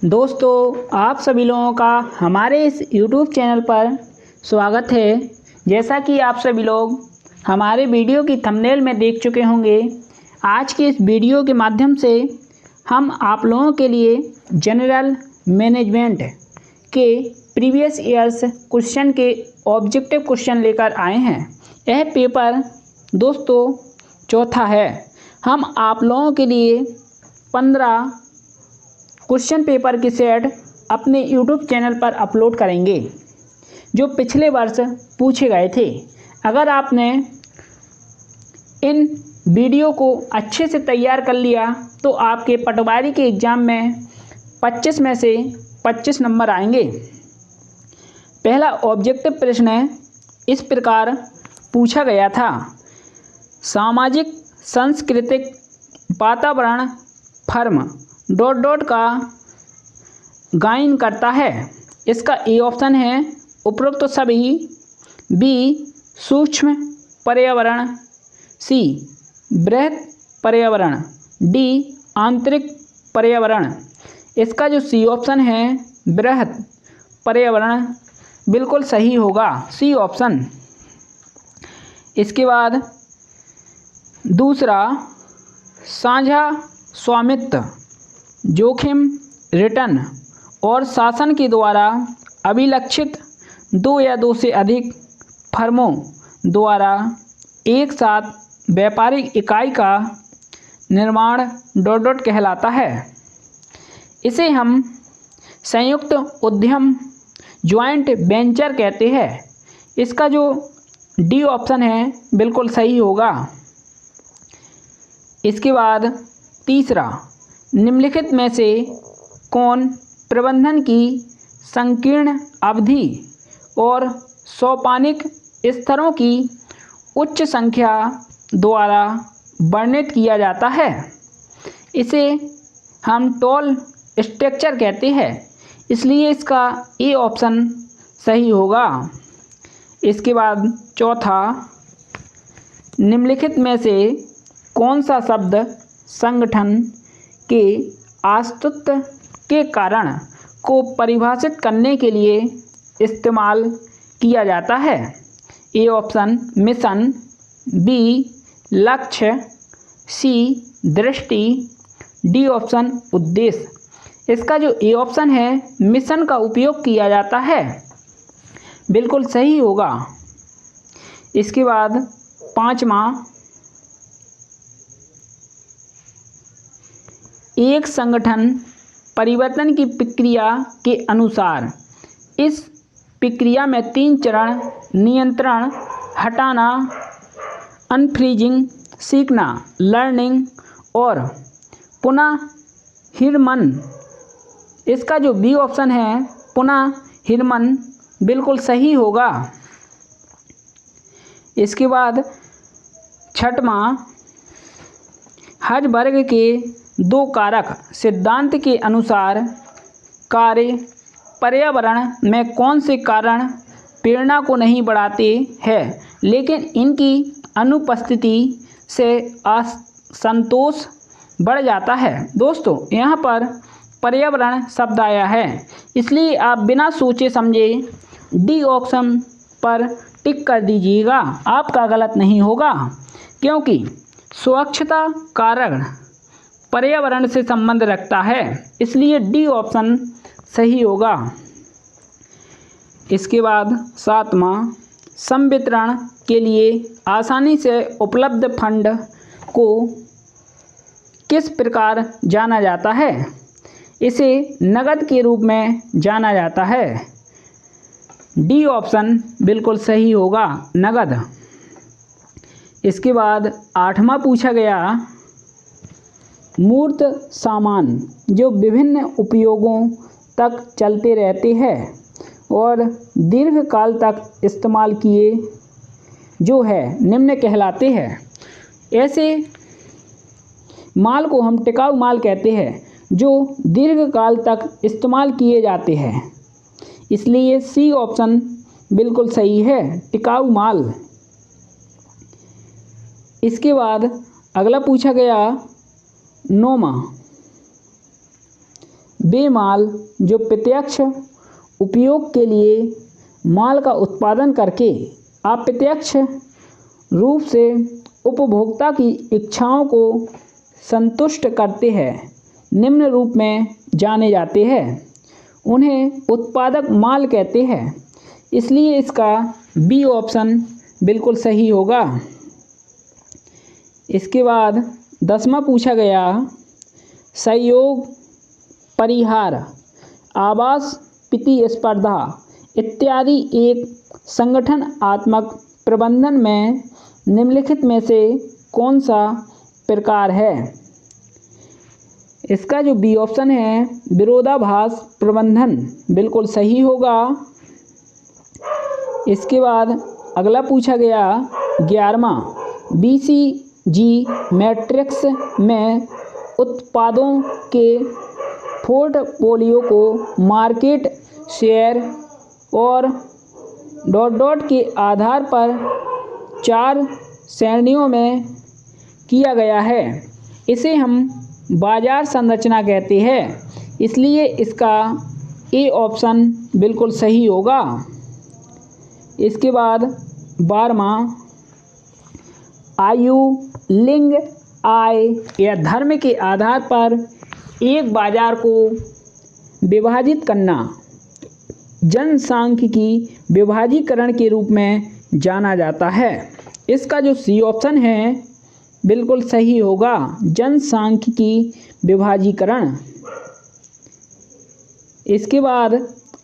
दोस्तों, आप सभी लोगों का हमारे इस YouTube चैनल पर स्वागत है। जैसा कि आप सभी लोग हमारे वीडियो की थंबनेल में देख चुके होंगे, आज के इस वीडियो के माध्यम से हम आप लोगों के लिए जनरल मैनेजमेंट के प्रीवियस ईयर्स क्वेश्चन के ऑब्जेक्टिव क्वेश्चन लेकर आए हैं। यह पेपर दोस्तों चौथा है। हम आप लोगों के लिए 15 क्वेश्चन पेपर की सेट अपने YouTube चैनल पर अपलोड करेंगे जो पिछले वर्ष पूछे गए थे। अगर आपने इन वीडियो को अच्छे से तैयार कर लिया तो आपके पटवारी के एग्ज़ाम में 25 में से 25 नंबर आएंगे। पहला ऑब्जेक्टिव प्रश्न इस प्रकार पूछा गया था। सामाजिक सांस्कृतिक वातावरण फर्म ... का गायन करता है। इसका ए ऑप्शन है उपरोक्त सभी, बी सूक्ष्म पर्यावरण, सी बृहत पर्यावरण, डी आंतरिक पर्यावरण। इसका जो सी ऑप्शन है बृहत पर्यावरण बिल्कुल सही होगा, सी ऑप्शन। इसके बाद दूसरा, साझा स्वामित्व जोखिम रिटर्न और शासन के द्वारा अभिलक्षित 2 या 2 से अधिक फर्मों द्वारा एक साथ व्यापारिक इकाई का निर्माण ... कहलाता है। इसे हम संयुक्त उद्यम ज्वाइंट वेंचर कहते हैं। इसका जो डी ऑप्शन है बिल्कुल सही होगा। इसके बाद तीसरा, निम्नलिखित में से कौन प्रबंधन की संकीर्ण अवधि और सोपानिक स्तरों की उच्च संख्या द्वारा वर्णित किया जाता है? इसे हम टोल स्ट्रक्चर कहते हैं, इसलिए इसका ए ऑप्शन सही होगा। इसके बाद चौथा, निम्नलिखित में से कौन सा शब्द संगठन के अस्तित्व के कारण को परिभाषित करने के लिए इस्तेमाल किया जाता है? ए ऑप्शन मिशन, बी लक्ष्य, सी दृष्टि, डी ऑप्शन उद्देश्य। इसका जो ए ऑप्शन है मिशन का उपयोग किया जाता है, बिल्कुल सही होगा। इसके बाद पांचवा, एक संगठन परिवर्तन की प्रक्रिया के अनुसार इस प्रक्रिया में 3 चरण: नियंत्रण, हटाना, अनफ्रीजिंग, सीखना, लर्निंग और पुनर्निर्माण। इसका जो बी ऑप्शन है पुनर्निर्माण बिल्कुल सही होगा। इसके बाद छठवां, हर वर्ग के 2 कारक सिद्धांत के अनुसार कार्य पर्यावरण में कौन से कारण प्रेरणा को नहीं बढ़ाते हैं लेकिन इनकी अनुपस्थिति से असंतोष बढ़ जाता है? दोस्तों, यहाँ पर पर्यावरण शब्द आया है, इसलिए आप बिना सोचे समझे डी ऑप्शन पर टिक कर दीजिएगा। आपका गलत नहीं होगा, क्योंकि स्वच्छता कारण पर्यावरण से संबंध रखता है, इसलिए डी ऑप्शन सही होगा। इसके बाद सातवां, संवितरण के लिए आसानी से उपलब्ध फंड को किस प्रकार जाना जाता है? इसे नकद के रूप में जाना जाता है। डी ऑप्शन बिल्कुल सही होगा, नकद। इसके बाद आठवां पूछा गया, मूर्त सामान जो विभिन्न उपयोगों तक चलते रहते हैं और दीर्घ काल तक इस्तेमाल किए जो है निम्न कहलाते हैं। ऐसे माल को हम टिकाऊ माल कहते हैं जो दीर्घ काल तक इस्तेमाल किए जाते हैं, इसलिए सी ऑप्शन बिल्कुल सही है, टिकाऊ माल। इसके बाद अगला पूछा गया 9वां, वे माल जो प्रत्यक्ष उपयोग के लिए माल का उत्पादन करके अप्रत्यक्ष रूप से उपभोक्ता की इच्छाओं को संतुष्ट करते हैं निम्न रूप में जाने जाते हैं। उन्हें उत्पादक माल कहते हैं। इसलिए इसका बी ऑप्शन बिल्कुल सही होगा। इसके बाद 10वां पूछा गया, सहयोग, परिहार, आवास प्रतिस्पर्धा इत्यादि एक संगठनात्मक प्रबंधन में निम्नलिखित में से कौन सा प्रकार है? इसका जो बी ऑप्शन है विरोधाभास प्रबंधन बिल्कुल सही होगा। इसके बाद अगला पूछा गया 11वां, BCG मैट्रिक्स में उत्पादों के पोर्टफोलियो को मार्केट शेयर और के आधार पर 4 श्रेणियों में किया गया है। इसे हम बाजार संरचना कहते हैं। इसलिए इसका ए ऑप्शन बिल्कुल सही होगा। इसके बाद 12वां, आयु, लिंग, आय या धर्म के आधार पर एक बाजार को विभाजित करना जनसांख्यिकी विभाजीकरण के रूप में जाना जाता है। इसका जो सी ऑप्शन है बिल्कुल सही होगा, जनसांख्यिकी विभाजीकरण। इसके बाद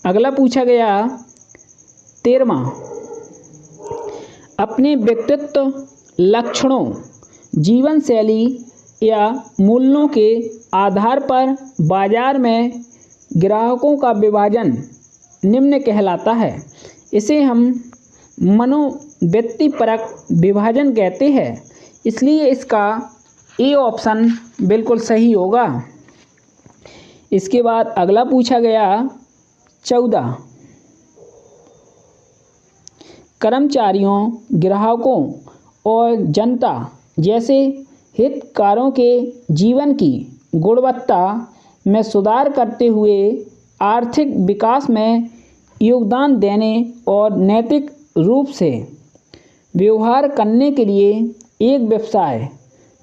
अगला पूछा गया 13वां, अपने व्यक्तित्व लक्षणों, जीवन शैली या मूल्यों के आधार पर बाजार में ग्राहकों का विभाजन निम्न कहलाता है। इसे हम मनोवृत्तिपरक विभाजन कहते हैं। इसलिए इसका ए ऑप्शन बिल्कुल सही होगा। इसके बाद अगला पूछा गया 14, कर्मचारियों, ग्राहकों और जनता जैसे हितधारकों के जीवन की गुणवत्ता में सुधार करते हुए आर्थिक विकास में योगदान देने और नैतिक रूप से व्यवहार करने के लिए एक व्यवसाय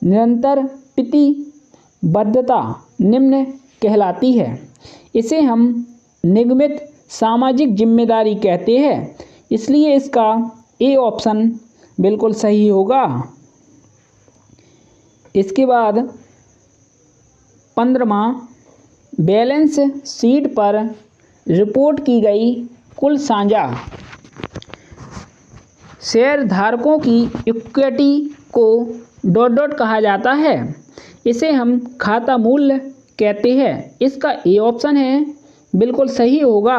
निरंतर प्रतिबद्धता निम्न कहलाती है। इसे हम निगमित सामाजिक जिम्मेदारी कहते हैं। इसलिए इसका ए ऑप्शन बिल्कुल सही होगा। इसके बाद 15वां, बैलेंस शीट पर रिपोर्ट की गई कुल साझा शेयरधारकों की इक्विटी को कहा जाता है। इसे हम खाता मूल्य कहते हैं। इसका ए ऑप्शन है बिल्कुल सही होगा।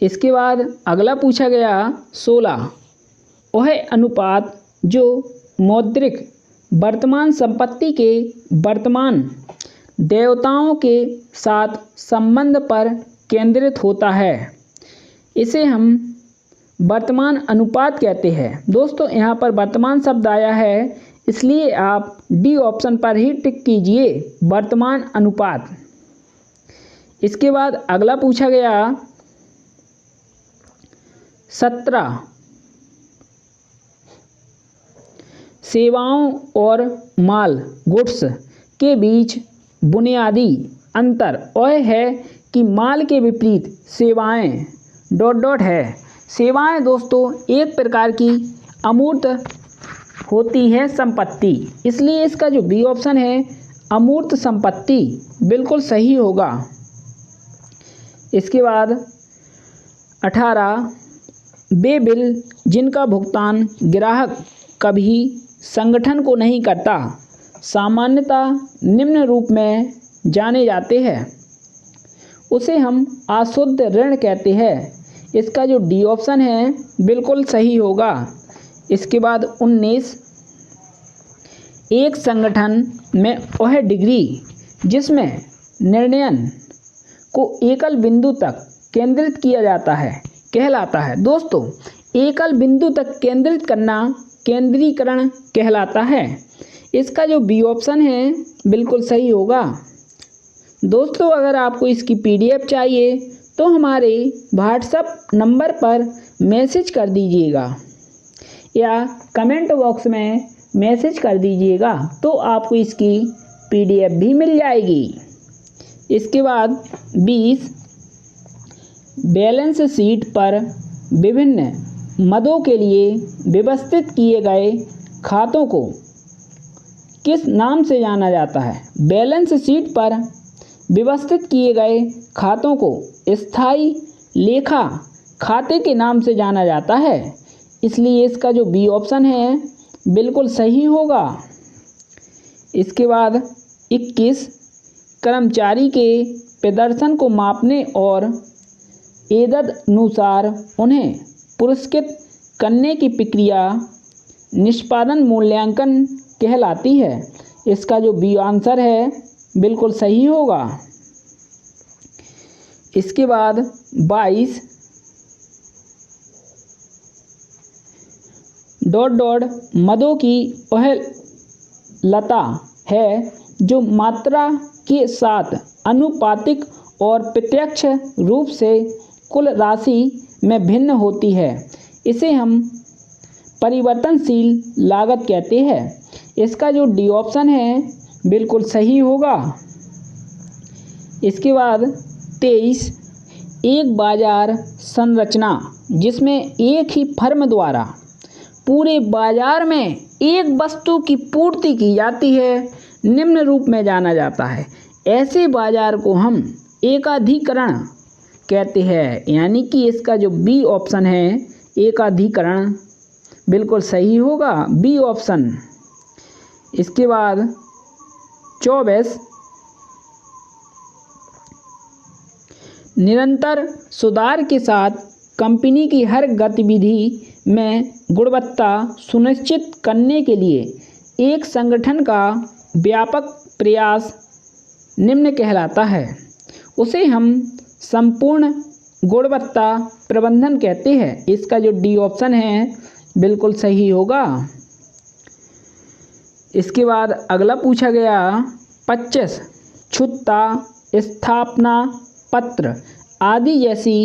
इसके बाद अगला पूछा गया 16, वह अनुपात जो मौद्रिक वर्तमान संपत्ति के वर्तमान देयताओं के साथ संबंध पर केंद्रित होता है, इसे हम वर्तमान अनुपात कहते हैं। दोस्तों यहाँ पर वर्तमान शब्द आया है, इसलिए आप डी ऑप्शन पर ही टिक कीजिए, वर्तमान अनुपात। इसके बाद अगला पूछा गया 17, सेवाओं और माल गुड्स के बीच बुनियादी अंतर वह है कि माल के विपरीत सेवाएं है। सेवाएं दोस्तों एक प्रकार की अमूर्त होती है संपत्ति। इसलिए इसका जो बी ऑप्शन है अमूर्त संपत्ति बिल्कुल सही होगा। इसके बाद 18, वे बिल जिनका भुगतान ग्राहक कभी संगठन को नहीं करता सामान्यतः निम्न रूप में जाने जाते हैं। उसे हम अशुद्ध ऋण कहते हैं। इसका जो डी ऑप्शन है बिल्कुल सही होगा। इसके बाद 19, एक संगठन में वह डिग्री जिसमें निर्णयन को एकल बिंदु तक केंद्रित किया जाता है कहलाता है। दोस्तों एकल बिंदु तक केंद्रित करना केंद्रीकरण कहलाता है। इसका जो बी ऑप्शन है बिल्कुल सही होगा। दोस्तों अगर आपको इसकी PDF चाहिए तो हमारे व्हाट्सएप नंबर पर मैसेज कर दीजिएगा या कमेंट बॉक्स में मैसेज कर दीजिएगा तो आपको इसकी PDF भी मिल जाएगी। इसके बाद 20 बैलेंस शीट पर विभिन्न मदों के लिए व्यवस्थित किए गए खातों को किस नाम से जाना जाता है? बैलेंस शीट पर व्यवस्थित किए गए खातों को स्थायी लेखा खाते के नाम से जाना जाता है, इसलिए इसका जो बी ऑप्शन है बिल्कुल सही होगा। इसके बाद 21 कर्मचारी के प्रदर्शन को मापने और एतदनुसार उन्हें पुरस्कृत करने की प्रक्रिया निष्पादन मूल्यांकन कहलाती है। इसका जो बी आंसर है बिल्कुल सही होगा। इसके बाद 22 मदों की पहलता है जो मात्रा के साथ अनुपातिक और प्रत्यक्ष रूप से कुल राशि में भिन्न होती है। इसे हम परिवर्तनशील लागत कहते हैं। इसका जो डी ऑप्शन है बिल्कुल सही होगा। इसके बाद 23 एक बाजार संरचना जिसमें एक ही फर्म द्वारा पूरे बाजार में एक वस्तु की पूर्ति की जाती है निम्न रूप में जाना जाता है। ऐसे बाजार को हम एकाधिकरण कहते हैं, यानी कि इसका जो बी ऑप्शन है एकाधिकरण बिल्कुल सही होगा, बी ऑप्शन। इसके बाद 24 निरंतर सुधार के साथ कंपनी की हर गतिविधि में गुणवत्ता सुनिश्चित करने के लिए एक संगठन का व्यापक प्रयास निम्न कहलाता है। उसे हम संपूर्ण गुणवत्ता प्रबंधन कहते हैं। इसका जो डी ऑप्शन है बिल्कुल सही होगा। इसके बाद अगला पूछा गया 25 छूता स्थापना पत्र आदि जैसी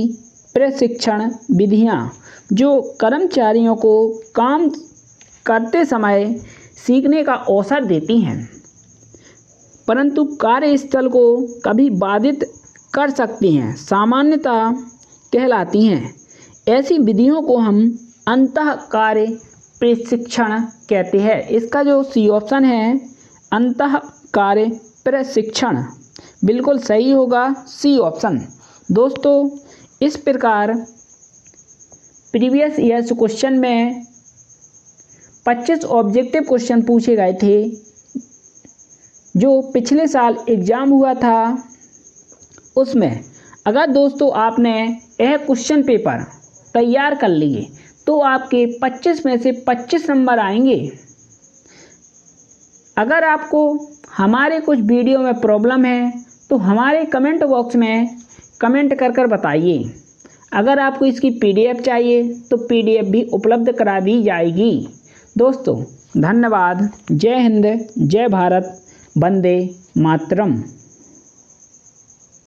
प्रशिक्षण विधियां जो कर्मचारियों को काम करते समय सीखने का अवसर देती हैं परंतु कार्यस्थल को कभी बाधित कर सकती हैं, सामान्यतः कहलाती हैं। ऐसी विधियों को हम अंतः कार्य प्रशिक्षण कहते हैं। इसका जो सी ऑप्शन है अंतः कार्य प्रशिक्षण बिल्कुल सही होगा, सी ऑप्शन। दोस्तों इस प्रकार प्रीवियस ईयर्स क्वेश्चन में 25 ऑब्जेक्टिव क्वेश्चन पूछे गए थे जो पिछले साल एग्ज़ाम हुआ था उसमें। अगर दोस्तों आपने यह क्वेश्चन पेपर तैयार कर लिए तो आपके 25 में से 25 नंबर आएंगे। अगर आपको हमारे कुछ वीडियो में प्रॉब्लम है तो हमारे कमेंट बॉक्स में कमेंट कर बताइए। अगर आपको इसकी PDF चाहिए तो PDF भी उपलब्ध करा दी जाएगी। दोस्तों धन्यवाद। जय हिंद, जय भारत, वंदे मातरम।